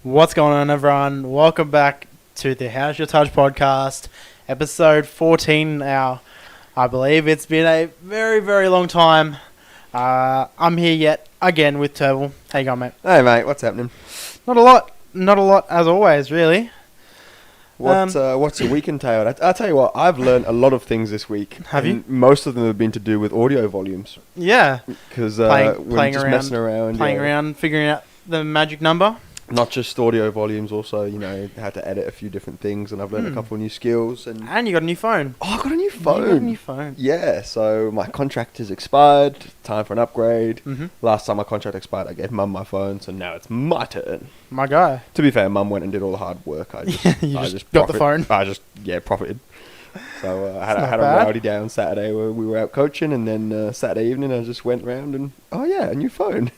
What's going on, everyone? Welcome back to the How's Your Touch podcast, episode 14 now. I believe it's been a very, very long time. I'm here yet again with Terv. How you going, mate? Hey, mate, what's happening? Not a lot as always, really. What's your week entailed? I'll tell you what, I've learned a lot of things this week. Have you? Most of them have been to do with audio volumes. Yeah. Because we're just messing around. Playing around, figuring out the magic number. Not just audio volumes, also, had to edit a few different things, and I've learned a couple of new skills. And you got a new phone. I got a new phone. You got a new phone. Yeah, so my contract has expired. Time for an upgrade. Mm-hmm. Last time my contract expired, I gave Mum my phone, so now it's my turn. My guy. To be fair, Mum went and did all the hard work. I just got the phone. I just profited. So I had a bad. rowdy day on Saturday where we were out coaching, and then Saturday evening I just went round and a new phone.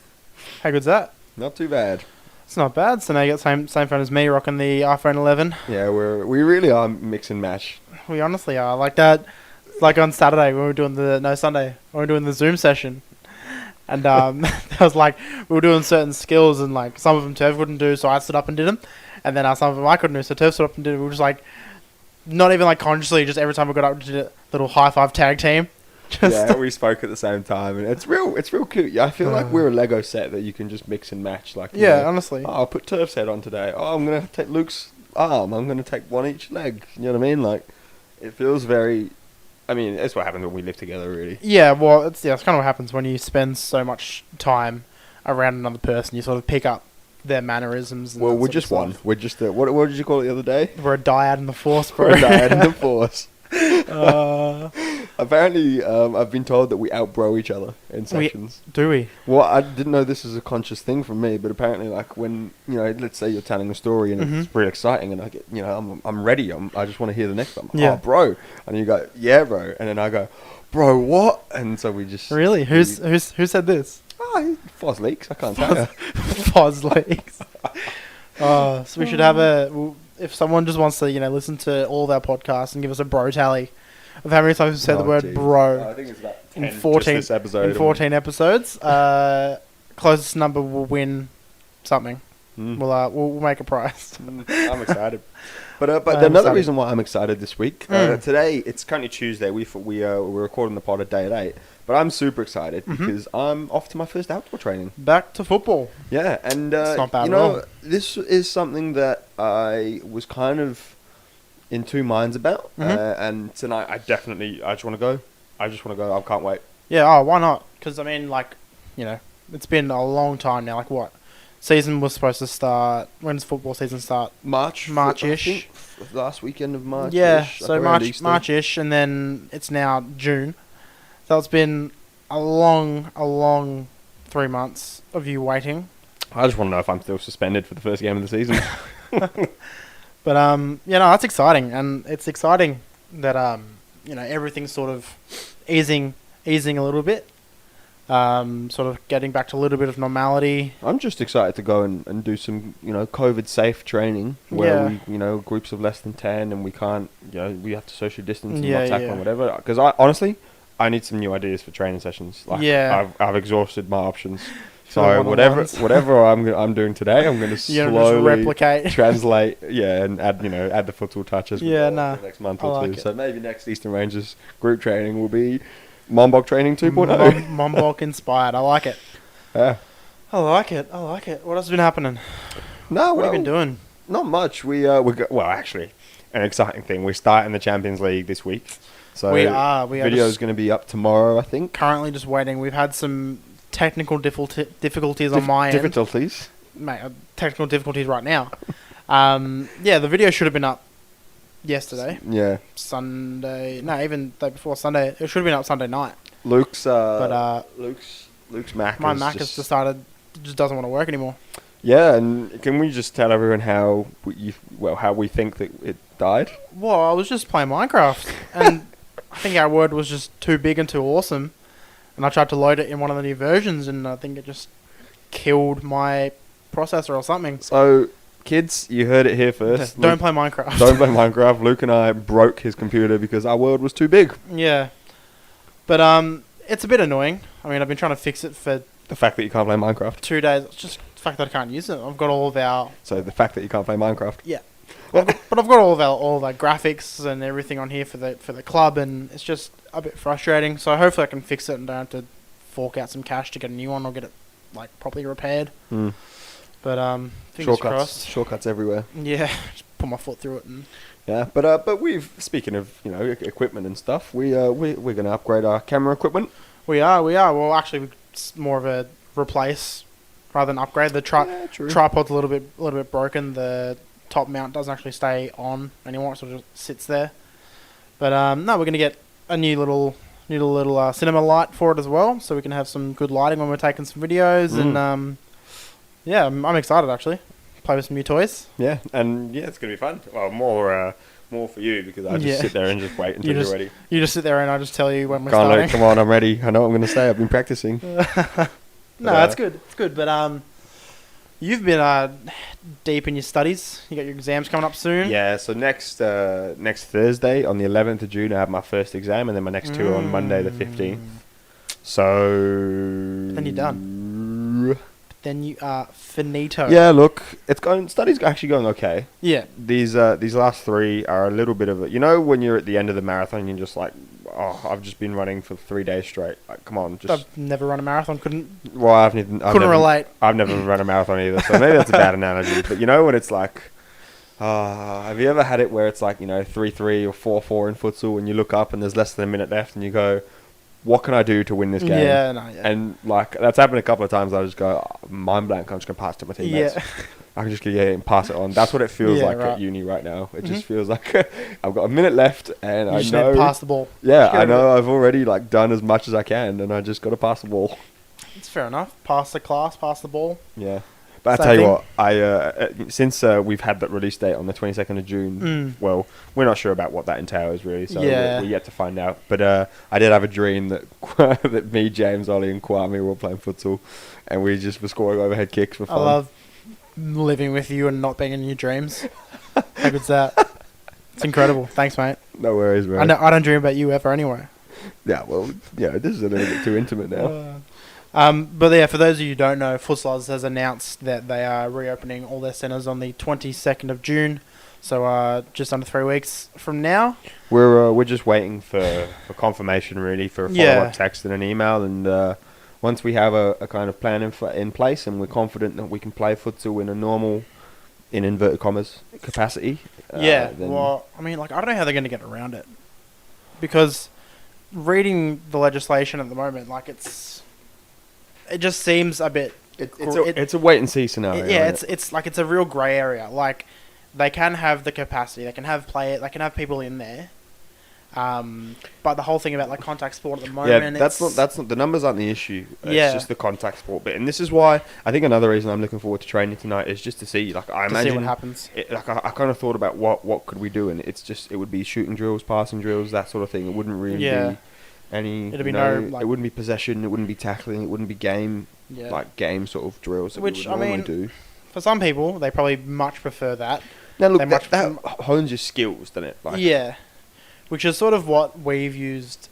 How good's that? Not too bad. It's not bad. So now you got same phone as me, rocking the iPhone 11. Yeah, we really are mix and match. We honestly are like that. Like on Saturday when we were doing Sunday when we were doing the Zoom session, and it was like we were doing certain skills, and like some of them Terv couldn't do, so I stood up and did them, and then some of them I couldn't do, so Terv stood up and did it. We were just like, not even like consciously, just every time we got up, did a little high five tag team. Yeah, we spoke at the same time, and it's real cute. Yeah, I feel like we're a Lego set that you can just mix and match. Like, honestly. I'll put Terv's head on today. Oh, I'm gonna take Luke's arm. I'm gonna take one each leg. You know what I mean? Like, it feels very. I mean, that's what happens when we live together, really. Yeah, well, it's kind of what happens when you spend so much time around another person. You sort of pick up their mannerisms. And we're just one. We're just what did you call it the other day? We're a dyad in the force, bro. We're a dyad in the force. Apparently, I've been told that we outbro each other in sections. Do we? Well, I didn't know this is a conscious thing from me, but apparently, like when let's say you're telling a story and it's pretty exciting, and I get, I'm ready. I just want to hear the next one. Yeah. Oh, bro, and you go, yeah, bro, and then I go, bro, what? And so we just really who said this? Foz Leaks. I can't tell you. Foz Leaks. So we should have if someone just wants to, listen to all of our podcasts and give us a bro tally of how many times we've said the word bro. I think it's about 10 in 14 this episode. In 14 episodes. Closest number will win something. We'll make a prize. I'm excited. But another reason why I'm excited this week, today, it's currently Tuesday. We're recording the pod a day late. But I'm super excited because I'm off to my first outdoor training. Back to football. Yeah, and it's not bad at all. This is something that I was kind of in two minds about. And tonight, I just want to go. I can't wait. Yeah, why not? Because, I mean, it's been a long time now. Like, what? Season was supposed to start. When does football season start? March-ish. Last weekend of March. Yeah, so March-ish, and then it's now June. So it's been a long 3 months of you waiting. I just want to know if I'm still suspended for the first game of the season. But that's exciting, and it's exciting that everything's sort of easing a little bit. Sort of getting back to a little bit of normality. I'm just excited to go and do some, COVID-safe training where we, groups of less than 10 and we can't, we have to social distance and not tackle and whatever. Because I need some new ideas for training sessions. I've exhausted my options. So whatever I'm doing today, I'm going to slowly replicate, translate, and add the futsal touches. For the next month or two. It. So maybe next Eastern Rangers group training will be Mombok training 2.0. Mombok inspired. I like it. Yeah. I like it. What else has been happening? What have you been doing? Not much. Actually, an exciting thing. We're starting the Champions League this week. So video is going to be up tomorrow, I think. Currently just waiting. We've had some technical difficulties on my end. Difficulties? Mate, technical difficulties right now. The video should have been up yesterday. Yeah. Sunday. No, even the day before Sunday. It should have been up Sunday night. Luke's Mac. My Mac has decided it just doesn't want to work anymore. Yeah, and can we just tell everyone how we think that it died? Well, I was just playing Minecraft, and I think our word was just too big and too awesome, and I tried to load it in one of the new versions, and I think it just killed my processor or something. So, kids, you heard it here first. Don't play Minecraft. Don't play Minecraft. Luke and I broke his computer because our world was too big. Yeah. But it's a bit annoying. I mean, I've been trying to fix it for the fact that you can't play Minecraft. 2 days. It's just The fact that I can't use it. I've got all of our... So the fact that you can't play Minecraft. Yeah. But I've got all of our graphics and everything on here for the club, and it's just a bit frustrating. So hopefully I can fix it and don't have to fork out some cash to get a new one or get it like properly repaired. But fingers crossed. Shortcuts everywhere. Yeah, just put my foot through it. And yeah, but we've, speaking of equipment and stuff, we're gonna upgrade our camera equipment. We are. Well, actually, it's more of a replace rather than upgrade. The tripod's a little bit broken. The top mount doesn't actually stay on anymore. It sort of just sits there. But no, we're gonna get a new little cinema light for it as well, so we can have some good lighting when we're taking some videos. And yeah, I'm excited actually. Play with some new toys. Yeah, and yeah, it's gonna be fun. Well, more for you, because I just sit there and just wait until you're ready. You just sit there and I just tell you when we're starting. Come on, I'm ready. I know what I'm gonna say. I've been practicing. No, that's good. It's good. But you've been deep in your studies. You got your exams coming up soon. Yeah. So next Thursday on the 11th of June, I have my first exam, and then my next two are on Monday the 15th. So then you're done. Then you are finito. Yeah, look, study's actually going okay. Yeah. These last three are a little bit of a, when you're at the end of the marathon, you're just like, oh, I've just been running for 3 days straight. Like, come on, just. I've never run a marathon. Couldn't relate. I've never run a marathon either, so maybe that's a bad analogy. But when it's like, have you ever had it where it's like 3-3 or 4-4 in futsal, and you look up and there's less than a minute left, and you go, what can I do to win this game? Yeah, no, yeah. And like that's happened a couple of times. I just go, mind blank. I'm just gonna pass to my teammates. Yeah. I can just and pass it on. That's what it feels like at uni right now. It just feels like I've got a minute left, and I know pass the ball. Yeah, I know I've already done as much as I can, and I just got to pass the ball. It's fair enough. Pass the class, pass the ball. Yeah. But I tell you what, since we've had that release date on the 22nd of June, well, we're not sure about what that entails really, so we're yet to find out. But I did have a dream that that me, James, Ollie, and Kwame were all playing futsal, and we just were scoring overhead kicks for fun. I love living with you and not being in your dreams. How good's that? It's incredible. Thanks, mate. No worries, man. I don't dream about you ever anyway. Yeah, well, this is a little bit too intimate now. But yeah, for those of you who don't know, Futsal has announced that they are reopening all their centres on the 22nd of June. So just under 3 weeks from now. We're just waiting for confirmation really, for a follow-up text and an email, and once we have a kind of plan in place and we're confident that we can play futsal in a normal, in inverted commas, capacity. Well, I mean, I don't know how they're going to get around it, because reading the legislation at the moment, it just seems a bit. It's a wait and see scenario. It's a real grey area. Like, they can have the capacity, they can have people in there. But the whole thing about contact sport at the moment, that's not the numbers aren't the issue. It's just the contact sport bit, and this is why I think another reason I'm looking forward to training tonight is just to see. I imagine see what happens. I kind of thought about what could we do, and it would be shooting drills, passing drills, that sort of thing. It wouldn't really be any. It'd be it wouldn't be possession. It wouldn't be tackling. It wouldn't be game. Game sort of drills. Which we would normally do. For some people, they probably much prefer that. Now look, that hones your skills, doesn't it? Which is sort of what we've used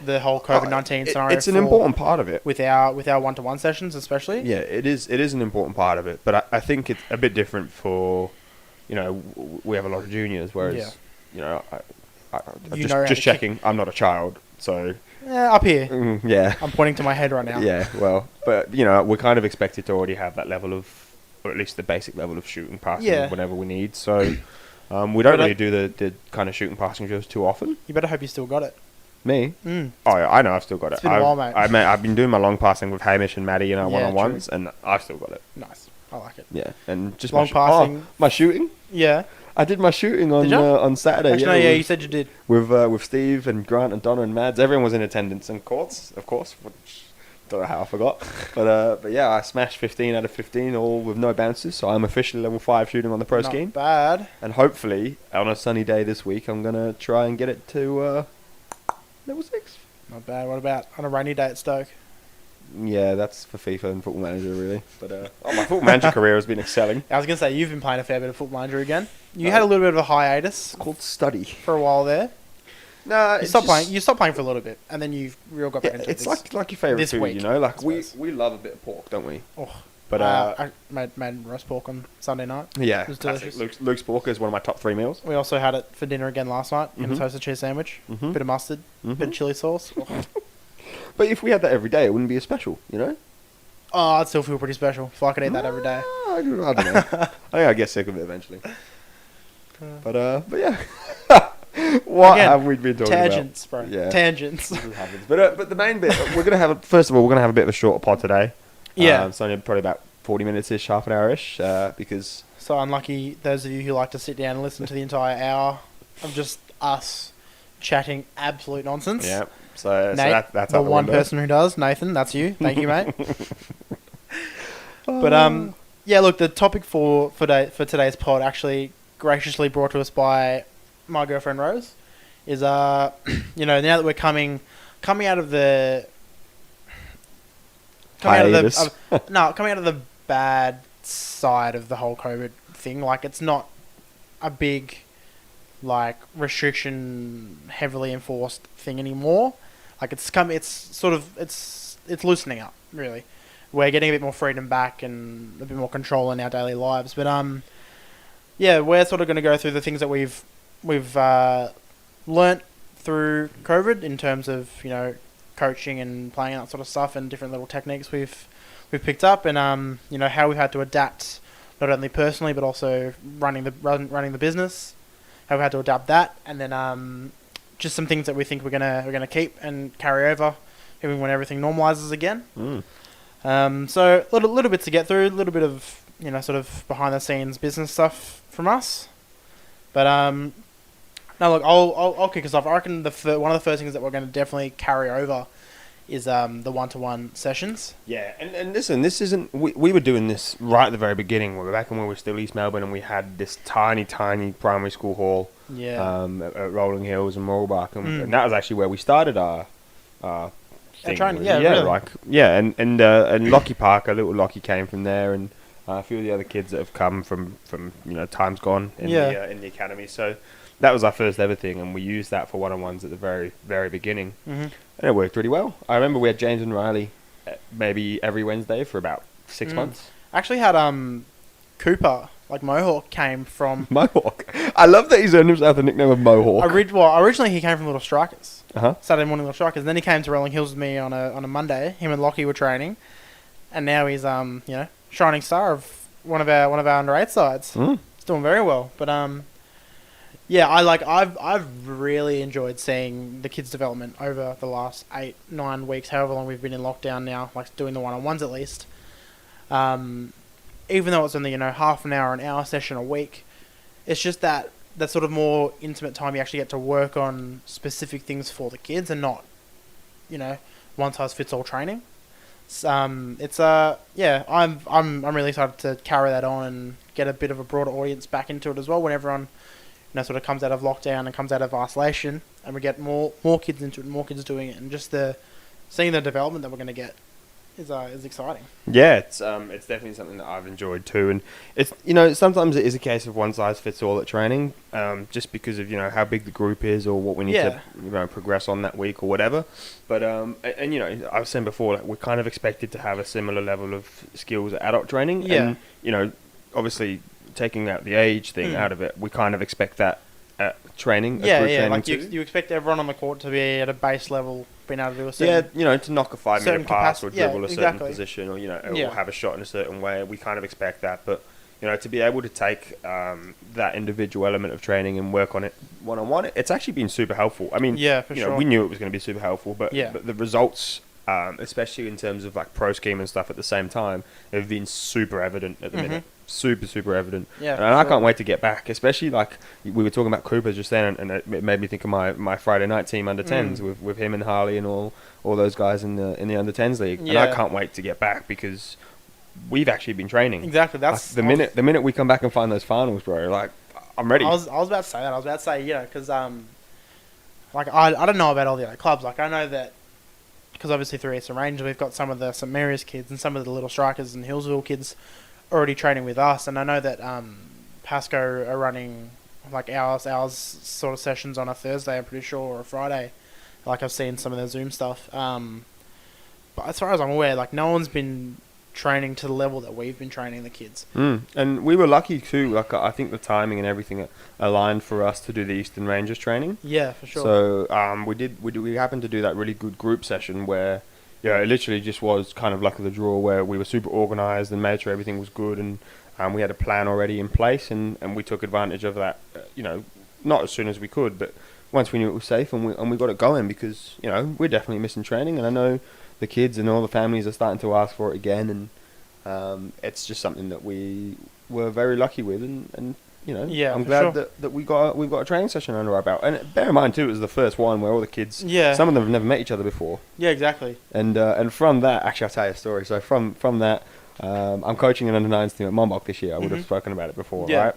the whole COVID-19 scenario. It's an important part of it with our one-to-one sessions, especially. Yeah, it is. It is an important part of it, but I think it's a bit different for, we have a lot of juniors, whereas just checking. I'm not a child, so up here. I'm pointing to my head right now. Yeah, well, but we're kind of expected to already have that level of, or at least the basic level of shooting, passing, whenever we need. So. We don't really do the kind of shooting passing drills too often. You better hope you still got it. Me? Oh, yeah, I know I've still got it. It's been a while, mate. I've been doing my long passing with Hamish and Maddie in our one-on-ones, and I've still got it. Nice. I like it. Yeah, and just long passing. My shooting? Yeah. I did my shooting on Saturday. Actually, no, you said you did. With Steve and Grant and Donna and Mads. Everyone was in attendance, and courts, of course, which don't know how I forgot. But yeah, I smashed 15 out of 15, all with no bounces, so I'm officially level 5 shooting on the pro scheme. Not bad. And hopefully, on a sunny day this week, I'm going to try and get it to level 6. Not bad. What about on a rainy day at Stoke? Yeah, that's for FIFA and Football Manager, really. But my Football Manager career has been excelling. I was going to say, you've been playing a fair bit of Football Manager again. You had a little bit of a hiatus. Called study. For a while there. No, you stopped playing. You stopped playing for a little bit, and then you real got back into it. It's like your favourite food, week, we love a bit of pork, don't we? Oh, But I made roast pork on Sunday night. yeah, It was delicious. Luke's pork is one of my top 3 meals. We also had it for dinner again last night in a toasted cheese sandwich. Mhm. Bit of mustard, bit of chili sauce. But if we had that every day, it wouldn't be as special, you know? Oh, I'd still feel pretty special if I could eat that every day. I don't know. I think I get sick of it eventually. But yeah. What Again, have we been talking tangents, about? bro. Yeah. Tangents. This happens. But the main bit, first of all, we're gonna have a bit of a shorter pod today. Yeah. It's only probably about 40 minutes-ish, half an hour-ish, because... So unlucky those of you who like to sit down and listen to the entire hour of just us chatting absolute nonsense. Yeah. So Nate, that's the out one window. person who does. Nathan, that's you. Thank you, mate. But yeah, look, the topic for today's pod, actually graciously brought to us by my girlfriend Rose, is now that we're coming out of the coming out of the bad side of the whole COVID thing. Like, it's not a big, like, restriction heavily enforced thing anymore. Like, it's loosening up, really. We're getting a bit more freedom back and a bit more control in our daily lives. But yeah, we're sort of going to go through the things that we've learnt through COVID in terms of, coaching and playing and that sort of stuff, and different little techniques we've picked up, and how we've had to adapt, not only personally but also running the business, how we had to adapt that, and then just some things that we think we're gonna keep and carry over, even when everything normalizes again. So little bits to get through, a little bit of sort of behind the scenes business stuff from us, but now look, I'll kick us off. I reckon one of the first things that we're going to definitely carry over is the one-to-one sessions. Yeah, and listen, this isn't... We were doing this right at the very beginning. We were back when we were still East Melbourne, and we had this tiny primary school hall at Rolling Hills and Mooralbark, and that was actually where we started our thing. Training, really. And Lockie Parker, little Lockie came from there, and a few of the other kids that have come from times gone in the academy. So that was our first ever thing, and we used that for one-on-ones at the very, very beginning. And it worked really well. I remember we had James and Riley maybe every Wednesday for about 6 months. Actually had Cooper, like Mohawk, came from... Mohawk. I love that he's earned himself the nickname of Mohawk. Originally he came from Little Strikers. Saturday morning Little Strikers. And then he came to Rolling Hills with me on a Monday. Him and Lockie were training. And now he's, shining star of one of our under 8 sides. It's doing very well. But, yeah, I've really enjoyed seeing the kids' development over the last 8-9 weeks, however long we've been in lockdown now, like doing the one-on-ones at least. Even though it's only half an hour session a week, it's just that sort of more intimate time you actually get to work on specific things for the kids and not, one size fits all training. I'm really excited to carry that on and get a bit of a broader audience back into it as well when everyone sort of comes out of lockdown and comes out of isolation, and we get more kids into it, more kids doing it, and just seeing the development that we're going to get is exciting. Yeah, it's definitely something that I've enjoyed too, and it's sometimes it is a case of one size fits all at training, just because of how big the group is or what we need to progress on that week or whatever. But I was saying before, like, we're kind of expected to have a similar level of skills at adult training, and obviously, taking out the age thing out of it, we kind of expect that at training. Training like you expect everyone on the court to be at a base level, being able to do a certain... to knock a 5-meter pass or dribble a certain position, or or have a shot in a certain way. We kind of expect that, but to be able to take that individual element of training and work on it one-on-one, it's actually been super helpful. I mean, sure. We knew it was going to be super helpful, but the results, especially in terms of like pro scheme and stuff at the same time, have been super evident at the minute. Super evident. And I can't wait to get back, especially like we were talking about Cooper just then, and it made me think of my Friday night team under 10s with him and Harley and all those guys in the under 10s league. And I can't wait to get back because we've actually been training. Exactly. That's like the minute we come back and find those finals, bro, like I'm ready. I was about to say that. I was about to say, because like I don't know about all the other clubs. Like I know that because obviously through Eastern Rangers we've got some of the St Mary's kids and some of the Little Strikers and Hillsville kids already training with us, and I know that Pasco are running like ours sort of sessions on a Thursday, I'm pretty sure, or a Friday. Like I've seen some of their Zoom stuff. But as far as I'm aware, like no one's been training to the level that we've been training the kids. And we were lucky too. Like I think the timing and everything aligned for us to do the Eastern Rangers training. Yeah, for sure. So we happened to do that really good group session where, it literally just was kind of luck of the draw where we were super organised and made sure everything was good, and we had a plan already in place, and we took advantage of that. Not as soon as we could, but once we knew it was safe, and we got it going, because we're definitely missing training, and I know the kids and all the families are starting to ask for it again, and it's just something that we were very lucky with, and I'm glad that we've got a training session under our belt. And bear in mind too, it was the first one where all the kids, some of them have never met each other before. Yeah, exactly. And from that, actually, I'll tell you a story. So from that, I'm coaching an under-9s team at Monbach this year. I would have spoken about it before, right?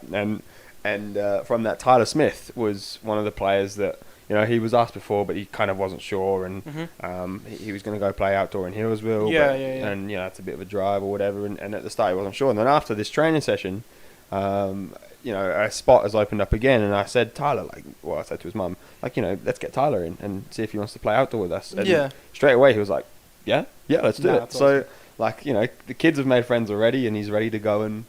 And from that, Tyler Smith was one of the players that, he was asked before, but he kind of wasn't sure, and he was going to go play outdoor in Hillsville. And, it's a bit of a drive or whatever, and at the start he wasn't sure. And then after this training session, a spot has opened up again, and I said, Tyler, I said to his mum, let's get Tyler in and see if he wants to play outdoor with us. And straight away he was like, yeah, let's do it. So, awesome. The kids have made friends already, and he's ready to go, and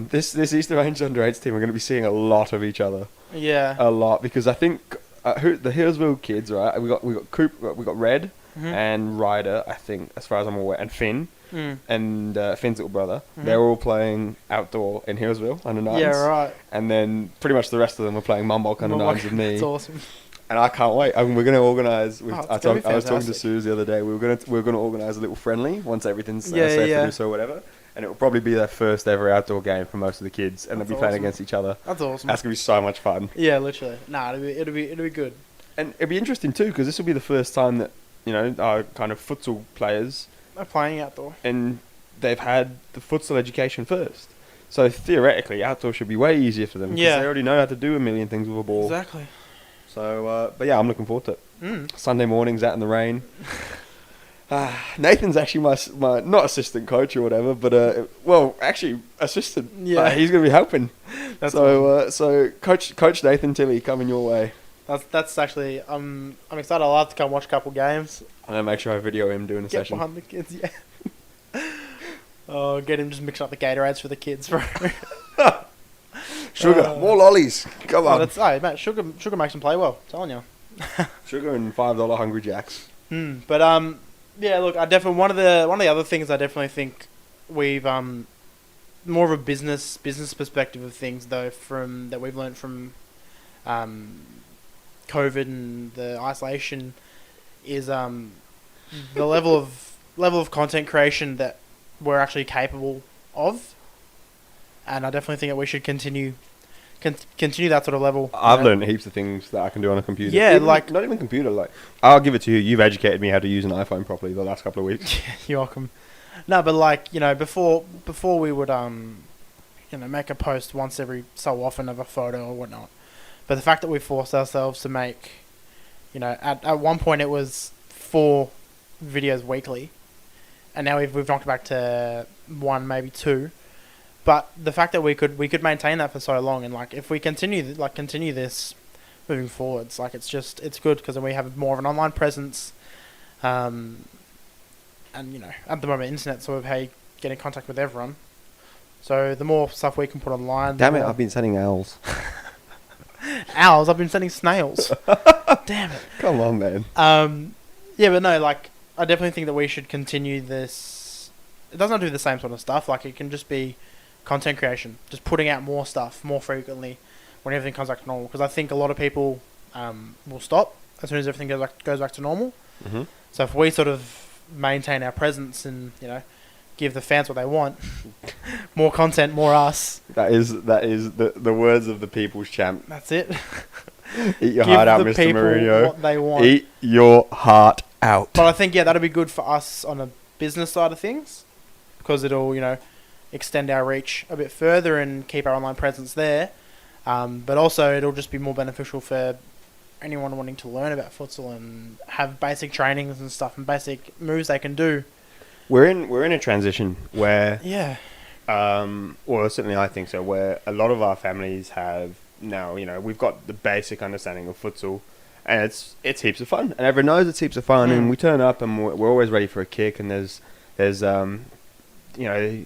this Easter Range under-8s team are going to be seeing a lot of each other. Yeah. A lot, because I think the Hillsville kids, right? We got Coop, we got Red and Ryder, I think, as far as I'm aware, and Finn. And Finn's little brother. They're all playing outdoor in Hillsville under 9s. Yeah, right. And then pretty much the rest of them are playing Monbach under 9s with me. That's awesome. And I can't wait. We're going to organise. I was talking to Suze the other day. We're going to organise a little friendly once everything's safe to do so, whatever. And it will probably be their first ever outdoor game for most of the kids, and they'll be playing against each other. That's awesome. That's gonna be so much fun. Yeah, literally. It'll be good. And it'll be interesting too, because this will be the first time that our kind of futsal players are playing outdoor, and they've had the futsal education first. So theoretically, outdoor should be way easier for them, because they already know how to do a million things with a ball. Exactly. So, but yeah, I'm looking forward to it. Sunday mornings out in the rain. Nathan's actually my not assistant coach or whatever, but actually assistant. Yeah, he's gonna be helping. That's awesome. So Coach Nathan Tilley coming your way. That's actually I'm excited. I'll have to come watch a couple games. I'm gonna make sure I video him doing a session. Get behind the kids, Oh, get him just mixing up the Gatorades for the kids, bro. Sugar, more lollies. Come on. Mate. Sugar makes them play well. I'm telling you. Sugar and $5 Hungry Jacks. But yeah, look, I definitely one of the other things I definitely think we've more of a business perspective of things though that we've learned from COVID and the isolation is the level of content creation that we're actually capable of, and I definitely think that we should continue that sort of level. I've learned heaps of things that I can do on a computer. Yeah, not even computer. I'll give it to you. You've educated me how to use an iPhone properly the last couple of weeks. You're welcome. No, but before we would make a post once every so often of a photo or whatnot. But the fact that we forced ourselves to make, at one point it was 4 videos weekly, and now we've knocked it back to 1, maybe 2. But the fact that we could maintain that for so long, and if we continue this moving forwards, it's good, because then we have more of an online presence, and at the moment internet's sort of how you get in contact with everyone. So the more stuff we can put online. Damn it! I've been sending owls. Owls? I've been sending snails. Damn it! Come on, man. Yeah, but no, I definitely think that we should continue this. It doesn't have to be the same sort of stuff. It can just be content creation, just putting out more stuff more frequently when everything comes back to normal. Because I think a lot of people will stop as soon as everything goes back to normal. Mm-hmm. So if we sort of maintain our presence and give the fans what they want, more content, more us. That is the words of the people's champ. That's it. Eat your heart out, Mr. Mourinho. What they want. Eat your heart out. But I think that'll be good for us on a business side of things, because it'll extend our reach a bit further and keep our online presence there. But also it'll just be more beneficial for anyone wanting to learn about futsal and have basic trainings and stuff and basic moves they can do. We're in a transition where well, certainly I think so, where a lot of our families have now, we've got the basic understanding of futsal, and it's heaps of fun, and everyone knows it's heaps of fun, and we turn up and we're always ready for a kick, and there's you know,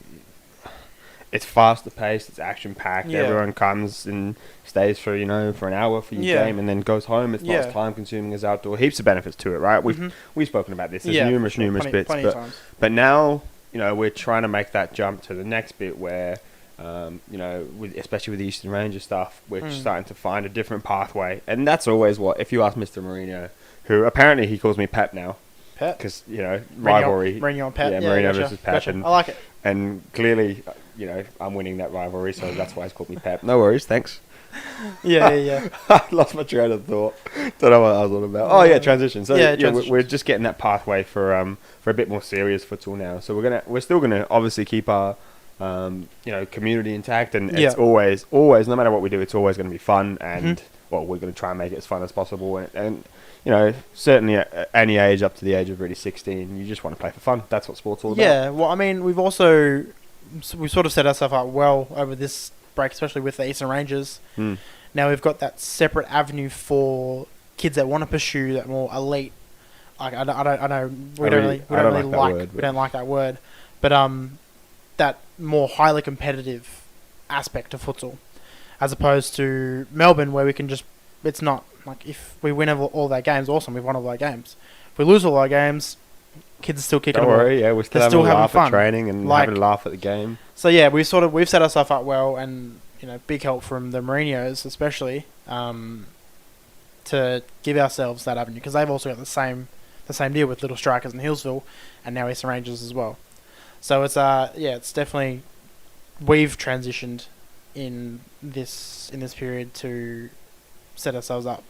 it's faster paced, it's action packed. Yeah. Everyone comes and stays for for an hour for your game and then goes home. It's not as time consuming as outdoor. Heaps of benefits to it, right? We've spoken about this. There's numerous bits, but now we're trying to make that jump to the next bit where especially with the Eastern Rangers stuff, we're starting to find a different pathway, and that's always what. If you ask Mr. Mourinho, who apparently he calls me Pep now, because rivalry, Mourinho and Pep, Mourinho versus Pep, gotcha. I like it, and clearly, I'm winning that rivalry, so that's why he's called me Pep. No worries, thanks. Yeah. I lost my train of thought. Don't know what I was on about. Oh yeah, transition. So we're just getting that pathway for a bit more serious futsal now. So we're still gonna obviously keep our community intact, and it's always no matter what we do, it's always going to be fun, and we're going to try and make it as fun as possible, and certainly at any age up to the age of really 16, you just want to play for fun. That's what sport's all about. Yeah, well, I mean, we've sort of set ourselves up well over this break, especially with the Eastern Rangers. Now we've got that separate avenue for kids that want to pursue that more elite. I know we don't like that word, but that more highly competitive aspect of futsal, as opposed to Melbourne, where we can just, it's not like if we win all their games, awesome, we've won all our games. If we lose all our games, kids are still kicking. Don't worry, we're still having a laugh at training and having a laugh at the game. So yeah, we've set ourselves up well, and big help from the Mourinhos especially to give ourselves that avenue, because they've also got the same deal with Little Strikers in Hillsville, and now Eastern Rangers as well. So it's it's definitely, we've transitioned in this period to set ourselves up.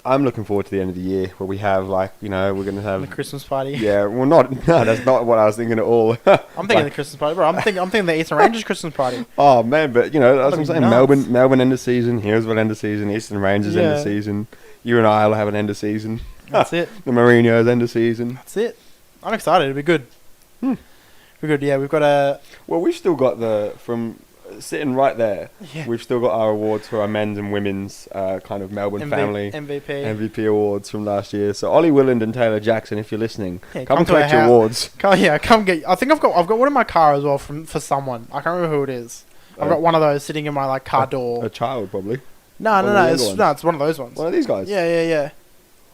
I'm looking forward to the end of the year where we have we're going to have the Christmas party. Yeah, well, that's not what I was thinking at all. I'm thinking the Christmas party, bro. I'm thinking the Eastern Rangers Christmas party. Oh man, but that's what I'm saying. Nuts. Melbourne end of season, Hillsville end of season, Eastern Rangers end of season. You and I will have an end of season. That's it. The Mourinho's end of season. That's it. I'm excited. It'll be good. We're good. Yeah, we've got a. Well, we've still got from sitting right there. Yeah. We've still got our awards for our men's and women's kind of Melbourne family MVP awards from last year. So Ollie Willand and Taylor Jackson, if you're listening, come and collect your awards. Come get. I think I've got one in my car as well for someone. I can't remember who it is. I've got one of those sitting in my car door. A child probably. No. It's one of those ones. One of these guys. Yeah.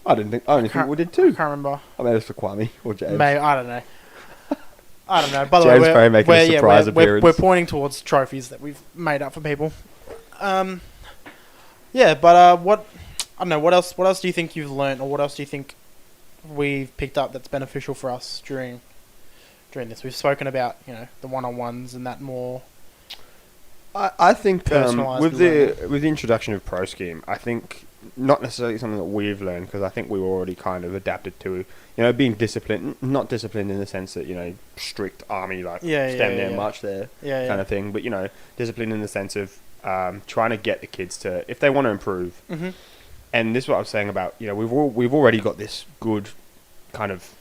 I only think we did too. I can't remember. I mean, it's for Kwame or James. Maybe, I don't know. By the James way, Perry making a surprise appearance. We're pointing towards trophies that we've made up for people. What else do you think you've learnt, or what else do you think we've picked up that's beneficial for us during this? We've spoken about the one-on-ones and that more. I think with the introduction of Pro Scheme, I think not necessarily something that we've learned, because I think we were already kind of adapted to being disciplined, not disciplined in the sense that strict army stand there, march there kind of thing, but disciplined in the sense of trying to get the kids to, if they want to improve. And this is what I was saying about we've already got this good kind of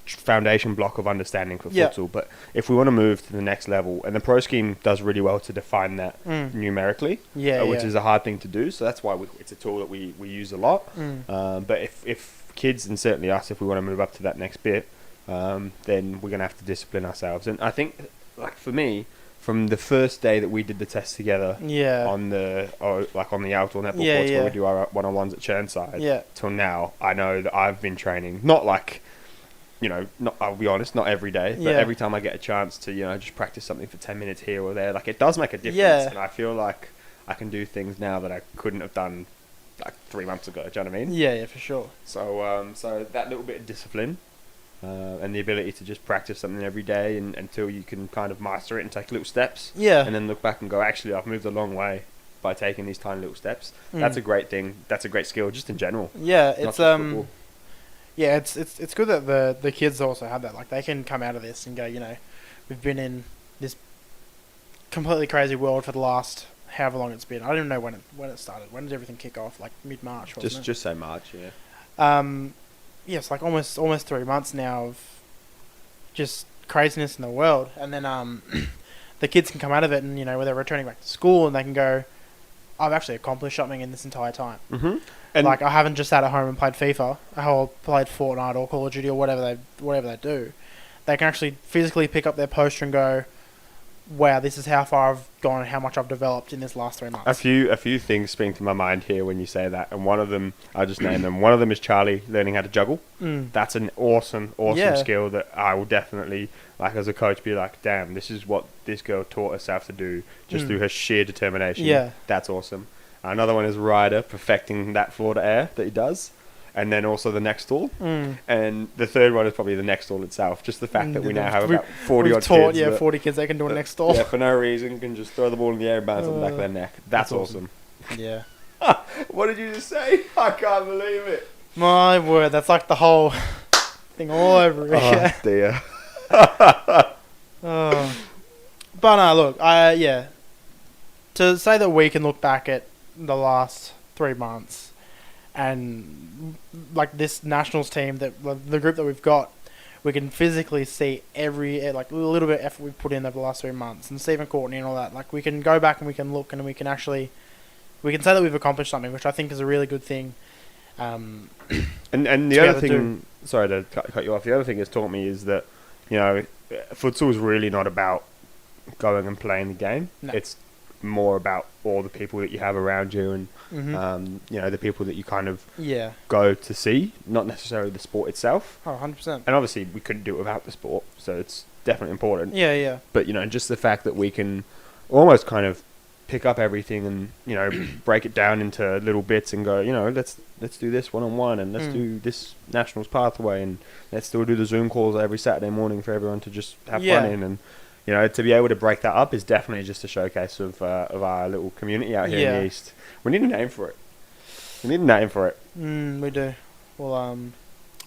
foundation block of understanding for futsal, but if we want to move to the next level, and the Pro Scheme does really well to define that numerically, which is a hard thing to do, so that's why it's a tool that we use a lot. But if kids, and certainly us, if we want to move up to that next bit, then we're going to have to discipline ourselves. And I think, like for me, from the first day that we did the test together on the outdoor netball courts where we do our one-on-ones at Churnside, till now, I know that I've been training, not like I'll be honest, not every day, but every time I get a chance to, just practice something for 10 minutes here or there, like it does make a difference. And I feel like I can do things now that I couldn't have done like 3 months ago. Do you know what I mean? Yeah, for sure. So, so that little bit of discipline, and the ability to just practice something every day until you can kind of master it and take little steps. Yeah. And then look back and go, actually, I've moved a long way by taking these tiny little steps. That's a great thing. That's a great skill, just in general. Yeah, it's yeah, it's good that the kids also have that. Like, they can come out of this and go, we've been in this completely crazy world for the last however long it's been. I don't even know when it started. When did everything kick off? Like mid-March, wasn't it? Just say March, yeah. It's like almost 3 months now of just craziness in the world, and then the kids can come out of it, and when they're returning back to school, and they can go, I've actually accomplished something in this entire time. And like, I haven't just sat at home and played FIFA, or played Fortnite or Call of Duty or whatever they do. they can actually physically pick up their poster and go, wow, this is how far I've gone and how much I've developed in this last 3 months. A few things spring to my mind here when you say that, and one of them, I'll just name them. One of them is Charlie learning how to juggle. That's an awesome skill that I will definitely, like as a coach, be like, damn, this is what this girl taught herself to do just through her sheer determination. Yeah. That's awesome. Another one is Ryder perfecting that floor to air that he does. And then also the next stall. And the third one is probably the next stall itself. Just the fact that we now have about 40 odd kids. Yeah, 40 kids that can do a next stall. Yeah, for no reason, can just throw the ball in the air and bounce on the back of their neck. That's awesome. Yeah. What did you just say? I can't believe it. My word, that's like the whole thing all over again. Oh, dear. Oh. But no, look, to say that we can look back at the last 3 months and like this nationals team, that the group that we've got, we can physically see every like little bit of effort we've put in over the last 3 months, and Stephen Courtney and all that. Like we can go back and we can look and we can say that we've accomplished something, which I think is a really good thing. And the other thing, sorry to cut you off. The other thing it's taught me is that, you know, futsal is really not about going and playing the game. No. It's more about all the people that you have around you, and you know, the people that you kind of go to see, not necessarily the sport itself. 100%. And obviously we couldn't do it without the sport, so it's definitely important. Yeah. But you know, just the fact that we can almost kind of pick up everything and, you know, break it down into little bits and go, you know, let's do this one-on-one, and let's do this nationals pathway, and let's still do the Zoom calls every Saturday morning for everyone to just have fun in. And you know, to be able to break that up is definitely just a showcase of our little community out here in the East. We need a name for it. We We do. We'll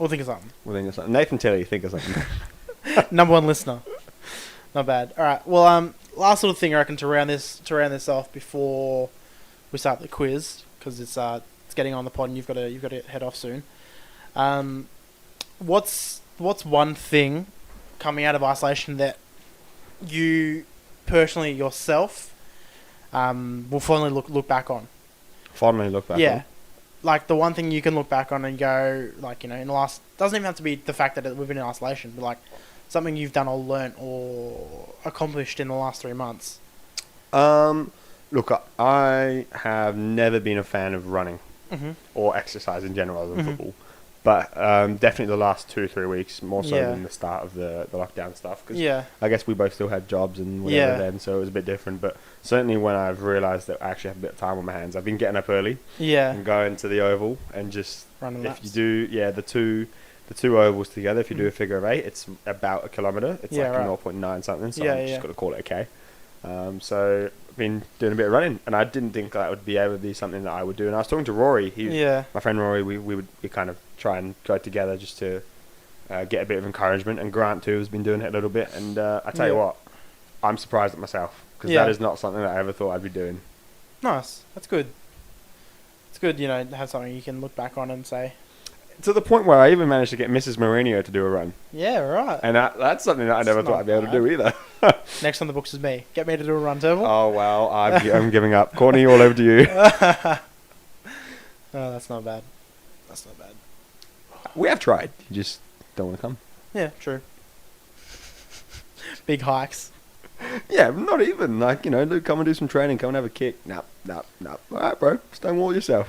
think of something. Nathan Tilley, think of something. Number 1 listener. Not bad. All right. Well, last little thing I reckon to round this off before we start the quiz, because it's getting on the pod and you've got to head off soon. What's one thing coming out of isolation that you personally yourself will finally look back on? Fondly look back on? Like the one thing you can look back on and go, like, you know, in the last, doesn't even have to be the fact that we've been in isolation, but like something you've done or learnt or accomplished in the last 3 months. Look, I have never been a fan of running or exercise in general other than football. But definitely the last 2 or 3 weeks, more so than the start of the lockdown stuff. Cause I guess we both still had jobs and whatever then, so it was a bit different. But certainly when I've realised that I actually have a bit of time on my hands, I've been getting up early and going to the oval and just, running laps. If you do, the two ovals together, if you do a figure of 8, it's about 1 kilometre. It's like 0.9 something, so I'm just got to call it a K. So I've been doing a bit of running, and I didn't think that would be able to be something that I would do. And I was talking to Rory, my friend Rory, we kind of try and go together just to get a bit of encouragement, and Grant too has been doing it a little bit, and I tell you what, I'm surprised at myself, because that is not something that I ever thought I'd be doing. Nice. That's good. It's good, you know, to have something you can look back on and say. To the point where I even managed to get Mrs. Mourinho to do a run. Yeah, right. And that's something that I never thought I'd be able to do either. Next on the books is me. Get me to do a run, Terv. Oh, well, I'm giving up. Courtney, all over to you. Oh, that's not bad. We have tried. You just don't want to come. Yeah, true. Big hikes. Yeah, not even. Like, you know, Luke, come and do some training. Come and have a kick. Nah. All right, bro. Stonewall yourself.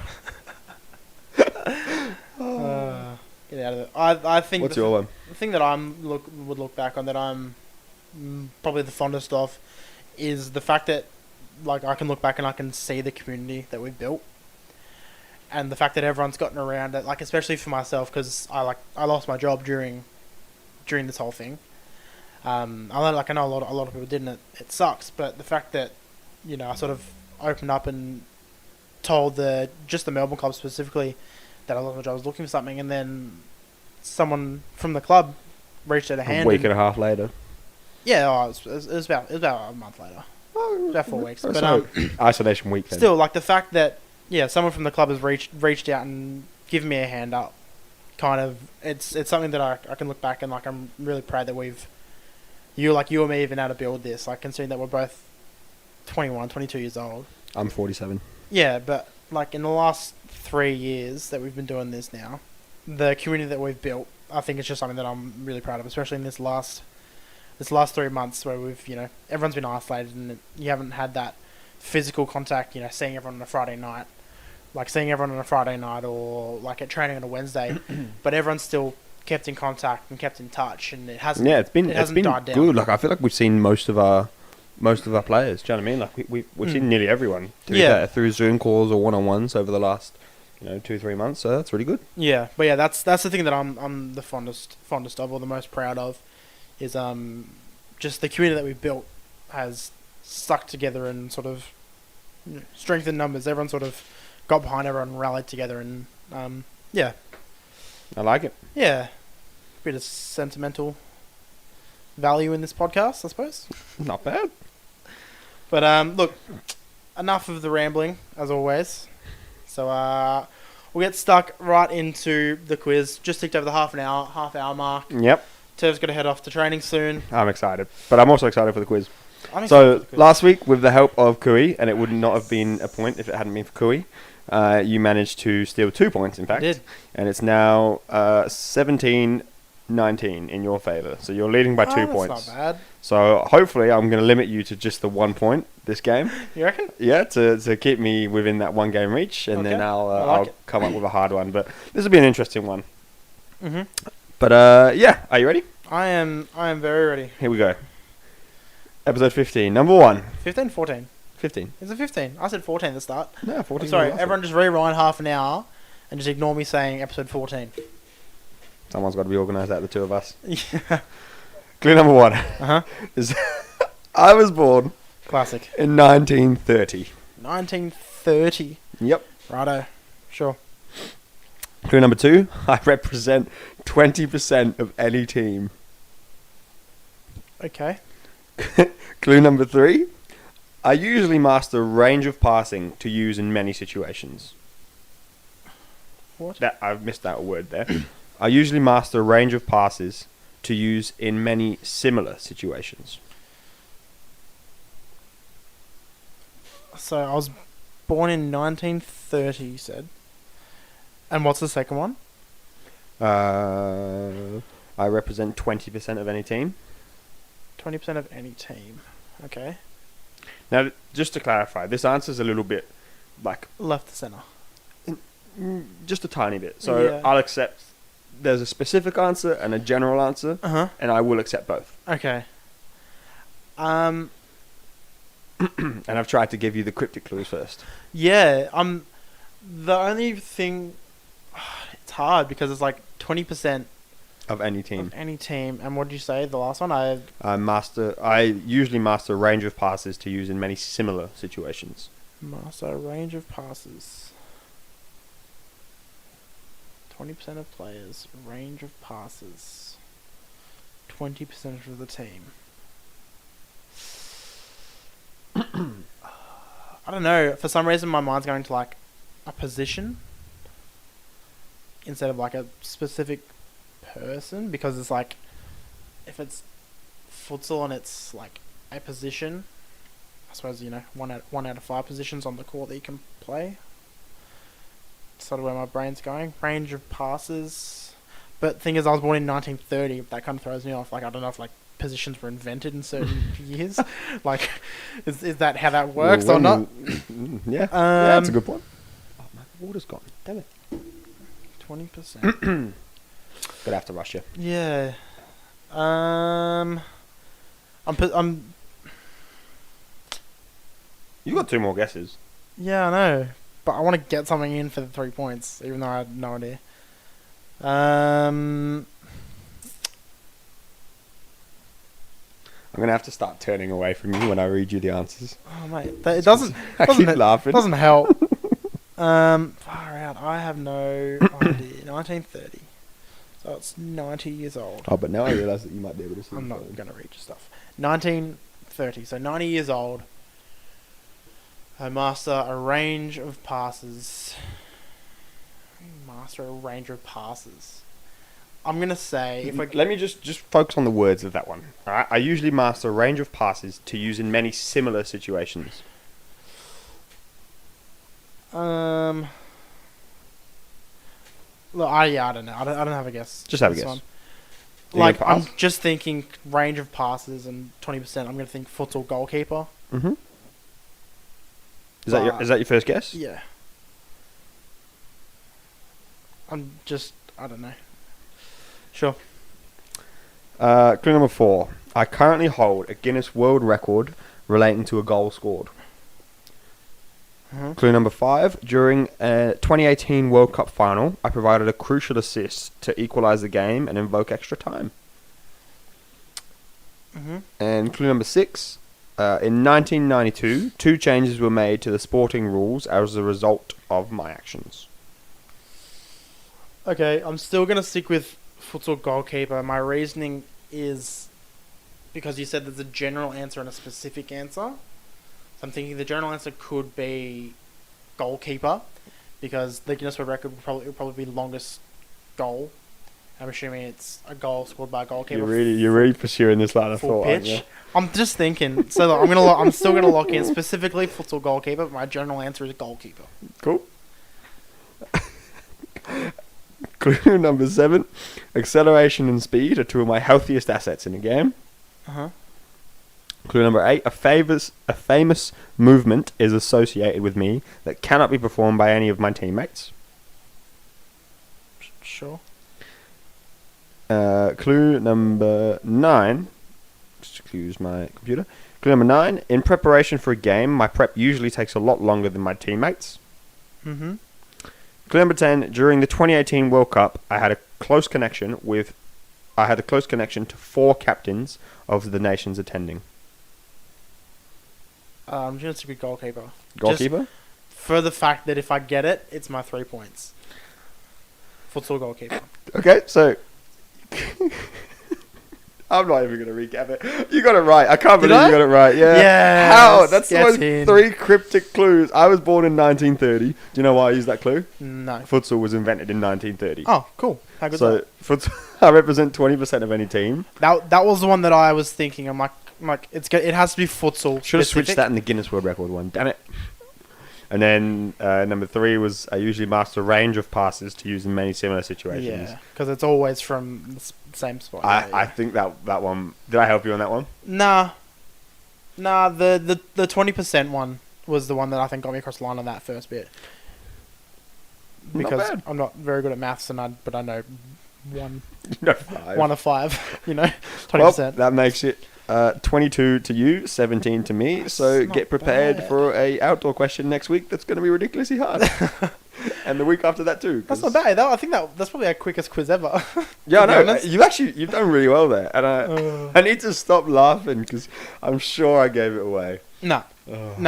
Get out of it. I think. What's your one? The thing that would look back on that I'm probably the fondest of is the fact that, like, I can look back and I can see the community that we've built, and the fact that everyone's gotten around it. Like, especially for myself, because I lost my job during this whole thing. I know a lot of people didn't. It sucks, but the fact that, you know, I sort of opened up and told the Melbourne club specifically that I lost my job, I was looking for something, and then someone from the club reached out a hand. A week and a half later. Yeah, it was about a month later. Oh, about 4 weeks. But isolation week. Then. Still, like the fact that someone from the club has reached out and given me a hand up. Kind of, it's something that I can look back and, like, I'm really proud that you and me even able to build this. Like, considering that we're both 21, 22 years old. I'm 47. Yeah, but like in the last 3 years that we've been doing this now, the community that we've built, I think it's just something that I'm really proud of, especially in this last 3 months where we've, everyone's been isolated and you haven't had that physical contact, seeing everyone on a Friday night, or like at training on a Wednesday, but everyone's still kept in contact and kept in touch, and it hasn't. Yeah, it's been died down. good. Like I feel like we've seen most of our players. Do you know what I mean? Like we've seen nearly everyone. Through Zoom calls or one-on-ones over the last 2-3 months. So that's really good. Yeah, but yeah, that's the thing that I'm the fondest of, or the most proud of, is just the community that we built has stuck together and sort of strengthened numbers. Everyone sort of got behind everyone, rallied together, and yeah. I like it. Yeah. Bit of sentimental value in this podcast, I suppose. Not bad. But look, enough of the rambling, as always. So we'll get stuck right into the quiz. Just ticked over the half hour mark. Yep. Terv's got to head off to training soon. I'm excited. But I'm also excited for the quiz. So last week, with the help of Kui, and it would not have been a point if it hadn't been for Kui, you managed to steal 2 points, in fact. I did. And it's now 17-19 in your favour. So you're leading by 2 points. That's not bad. So hopefully I'm going to limit you to just the 1 point this game. You reckon? Yeah, to keep me within that 1 game reach, and then I'll it. come up with a hard one. But this will be an interesting one. Mhm. But yeah, are you ready? I am very ready. Here we go. Episode 15, number 1. 15, 14. 15. Is it 15? I said 14 at the start. No, 14. I'm sorry, everyone just rewind half an hour and just ignore me saying episode 14. Someone's got to be organised out of the two of us. Yeah. Clue number 1 is I was born classic in 1930. 1930. Yep. Righto. Sure. Clue number 2, I represent 20% of any team. Okay. Clue number 3, I usually master a range of passing to use in many situations. What? I've missed out a word there. I usually master a range of passes to use in many similar situations. So I was born in 1930, you said. And what's the second one? I represent 20% of any team. 20% of any team. Okay. Now, just to clarify, this answer's a little bit like Left to centre. just a tiny bit. So Yeah. I'll accept there's a specific answer and a general answer, and I will accept both. Okay. And I've tried to give you the cryptic clues first. Yeah, the only thing, it's hard because it's like 20% Of any team. of any team. And what did you say, the last one? I usually master a range of passes to use in many similar situations. Master a range of passes. 20% of players, range of passes. 20% of the team. I don't know. For some reason, my mind's going to like a position instead of like a specific person, because it's like if it's futsal and it's like a position, I suppose one out of 5 positions on the court that you can play. Sort of where my brain's going. Range of passes, but thing is, I was born in 1930. That kind of throws me off. Like I don't know if like positions were invented in certain years. Like, is that how that works or not? Yeah, that's a good point. Oh, my water's gone. Damn it. 20%. Gonna have to rush you. Yeah. I'm. You got 2 more guesses. Yeah, I know, but I want to get something in for the 3 points, even though I had no idea. I'm gonna have to start turning away from you when I read you the answers. Oh mate, it doesn't. I keep laughing. Doesn't help. Far out. I have no idea. 1930. So it's 90 years old. Oh, but now I realise that you might be able to see. I'm not going to read your stuff. 1930. So 90 years old. I master a range of passes. I'm going to say... Let me just focus on the words of that one. Alright? I usually master a range of passes to use in many similar situations. Look, I don't know. I don't have a guess. Just have a guess. One. Like, I'm just thinking range of passes and 20%. I'm going to think futsal goalkeeper. Mm-hmm. Is that your first guess? Yeah. I don't know. Sure. Clue number 4. I currently hold a Guinness World Record relating to a goal scored. Mm-hmm. Clue number 5. During a 2018 World Cup final, I provided a crucial assist to equalise the game and invoke extra time. Mm-hmm. And clue number 6. In 1992, 2 changes were made to the sporting rules as a result of my actions. Okay, I'm still going to stick with futsal goalkeeper. My reasoning is because you said there's a general answer and a specific answer. So I'm thinking the general answer could be goalkeeper because the Guinness World Record would probably be longest goal. I'm assuming it's a goal scored by a goalkeeper. You're really pursuing this line of thought, pitch. aren't you? I'm just thinking. So look, I'm still gonna lock in specifically futsal goalkeeper. But my general answer is goalkeeper. Cool. Clue number 7. Acceleration and speed are 2 of my healthiest assets in a game. Uh-huh. Clue number 8. A famous movement is associated with me that cannot be performed by any of my teammates. Sure. Clue number 9. Excuse my computer. Clue number 9. In preparation for a game, my prep usually takes a lot longer than my teammates. Mm-hmm. Clue number 10. During the 2018 World Cup, I had a close connection to 4 captains of the nations attending. I'm just gonna stick with goalkeeper. Goalkeeper? Just for the fact that if I get it, it's my 3 points. Futsal goalkeeper. Okay, so I'm not even going to recap it. You got it right. I can't believe you got it right. Yeah. Yes, How? That's the most in. 3 cryptic clues. I was born in 1930. Do you know why I used that clue? No. Futsal was invented in 1930. Oh, cool. How good So futsal, I represent 20% of any team. that was the one that I was thinking. I'm like it has to be futsal. Should have switched that in the Guinness World Record one. Damn it. And then number 3 was I usually master a range of passes to use in many similar situations. Yeah, because it's always from the same spot. I think that one... Did I help you on that one? Nah. The 20% one was the one that I think got me across the line on that first bit. Because I'm not very good at maths, but I know one. No, 5. 1 of 5. 20%. Well, that makes it 22 to you, 17 to me. So get prepared for a outdoor question next week. That's going to be ridiculously hard, and the week after that too. That's not bad. I think that's probably our quickest quiz ever. Yeah, I know. You've done really well there, and I need to stop laughing because I'm sure I gave it away. No,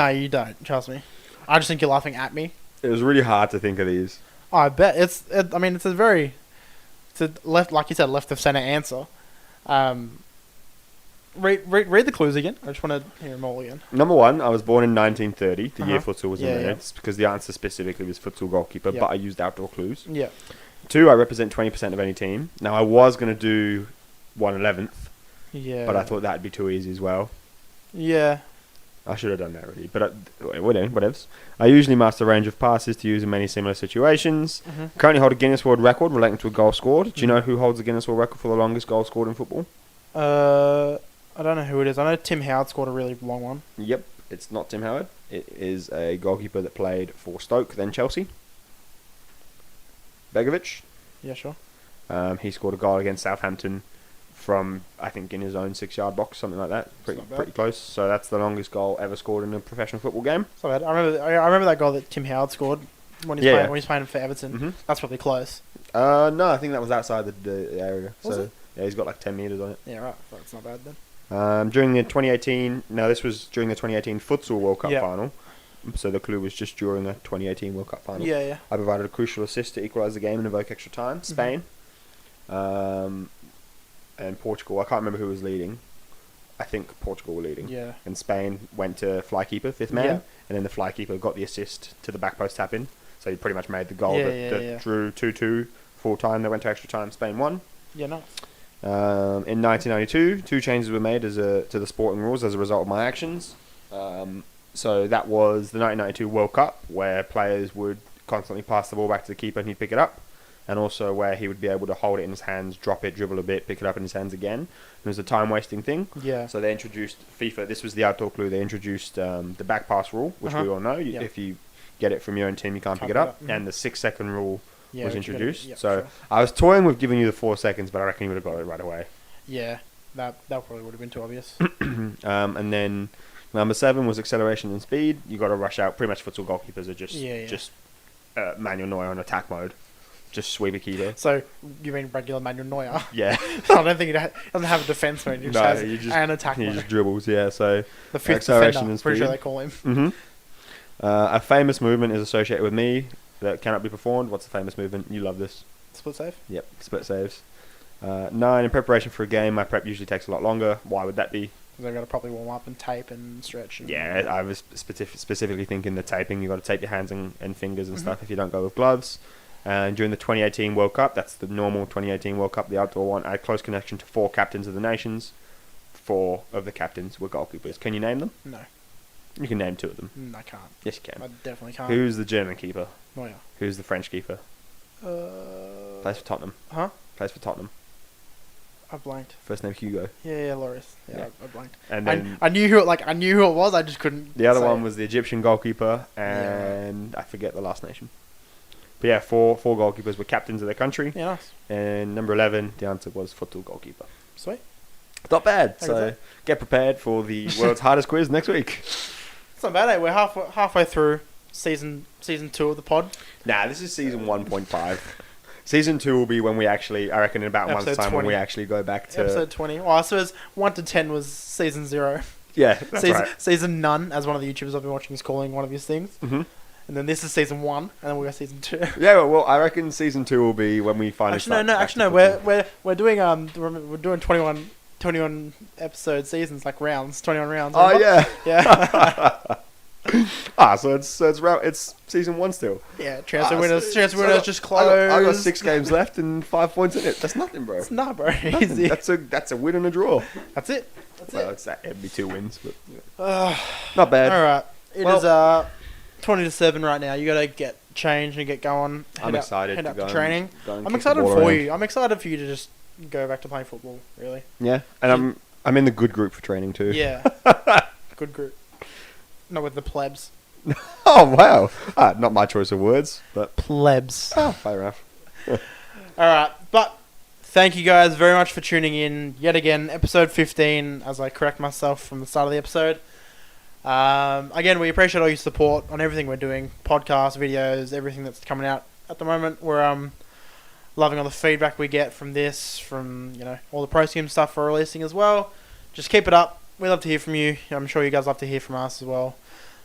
you don't. Trust me. I just think you're laughing at me. It was really hard to think of these. I bet it's a left, like you said, left of center answer. Read the clues again. I just want to hear them all again. Number 1, I was born in 1930, the year futsal was invented. Yeah. It's because the answer specifically was futsal goalkeeper, but I used outdoor clues. Yeah. 2, I represent 20% of any team. Now, I was going to do 1/11th, but I thought that'd be too easy as well. Yeah. I should have done that already, but whatevs. I usually master a range of passes to use in many similar situations. Mm-hmm. Currently hold a Guinness World Record relating to a goal scored. Do you know who holds the Guinness World Record for the longest goal scored in football? I don't know who it is. I know Tim Howard scored a really long one. Yep, it's not Tim Howard. It is a goalkeeper that played for Stoke, then Chelsea. Begovic. Yeah, sure. He scored a goal against Southampton from, I think, in his own 6-yard box, something like that. Pretty close. So that's the longest goal ever scored in a professional football game. So I remember that goal that Tim Howard scored when he's playing for Everton. Mm-hmm. That's probably close. No, I think that was outside the area. Was it? Yeah, he's got like 10 metres on it. Yeah, right. That's not bad then. During the 2018... Now, this was during the 2018 Futsal World Cup final. So the clue was just during the 2018 World Cup final. Yeah. I provided a crucial assist to equalise the game and invoke extra time. Spain. And Portugal. I can't remember who was leading. I think Portugal were leading. Yeah. And Spain went to flykeeper, 5th man. Yeah. And then the flykeeper got the assist to the back post tap in. So he pretty much made the goal that drew 2-2 full time. They went to extra time. Spain won. Yeah, nice. In 1992, 2 changes were made to the sporting rules as a result of my actions. So that was the 1992 World Cup, where players would constantly pass the ball back to the keeper and he'd pick it up. and also where he would be able to hold it in his hands, drop it, dribble a bit, pick it up in his hands again. It was a time-wasting thing. Yeah. So they introduced FIFA. This was the outdoor clue. They introduced the back pass rule, which we all know. If you get it from your own team, you can't pick it up. And the 6-second rule was introduced. So I was toying with giving you the 4 seconds, but I reckon you would have got it right away. Yeah, that probably would have been too obvious. And then number 7 was acceleration and speed. You got to rush out. Pretty much futsal goalkeepers are just manual Neuer on attack mode. Just sweep a key there. So you mean regular Manuel Neuer? Yeah. I don't think he doesn't have a defense mode. He just has an attack mode. He just dribbles. Yeah. So the fifth defender. Pretty sure they call him. Mm-hmm. A famous movement is associated with me that cannot be performed. What's the famous movement? You love this. Split save. Yep. Split saves. 9, in preparation for a game, my prep usually takes a lot longer. Why would that be? They've got to probably warm up and tape and stretch. And I was specifically thinking the taping. You've got to tape your hands and fingers and stuff if you don't go with gloves. And during the 2018 World Cup, that's the normal 2018 World Cup, the outdoor one, I had close connection to 4 captains of the nations. 4 of the captains were goalkeepers. Can you name them? No. You can name 2 of them. I can't. Yes, you can. I definitely can't. Who's the German keeper? Neuer. Who's the French keeper? Plays for Tottenham. Huh? Plays for Tottenham. I blanked. First name Hugo. Yeah, Loris. Yeah. I blanked. And then I knew who it was. I just couldn't. The other one was the Egyptian goalkeeper, and I forget the last nation. But yeah, 4 goalkeepers were captains of their country. Yeah, nice. And number 11, the answer was futsal goalkeeper. Sweet. Not bad. So get prepared for the world's hardest quiz next week. It's not bad, eh? We're halfway through season 2 of the pod. Nah, this is season 1.5. Season 2 will be when we actually, I reckon in about a month's time, when we actually go back to... Episode 20. Well, I suppose 1 to 10 was season 0. Yeah, that's right. Season none, as one of the YouTubers I've been watching is calling one of his things. Mm-hmm. And then this is season 1, and then we'll go season 2. Yeah, well, I reckon season 2 will be when we finally start. No. We're doing 21 episode seasons, like rounds, 21 rounds. Oh yeah, yeah. So it's season 1 still. Yeah, transfer winners just closed. I got 6 games left and 5 points in it. That's nothing, bro. It's not, bro. Easy. That's a win and a draw. That's it. It'd be 2 wins, but not bad. All right, it is 20-7 right now. You gotta get changed and get going. I'm excited head to up go to training. I'm excited for you. I'm excited for you to just go back to playing football. Really. Yeah, and I'm in the good group for training too. Yeah. Good group. Not with the plebs. Oh wow! Not my choice of words, but plebs. Oh, fair enough. All right, but thank you guys very much for tuning in yet again. Episode 15, as I correct myself from the start of the episode. Again, we appreciate all your support on everything we're doing, podcasts, videos, everything that's coming out at the moment. We're loving all the feedback we get from this, from all the pro team stuff we're releasing as well. Just keep it up. We love to hear from you. I'm sure you guys love to hear from us as well.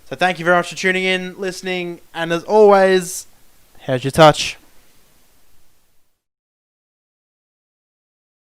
So thank you very much for tuning in, listening, and as always, how's your touch?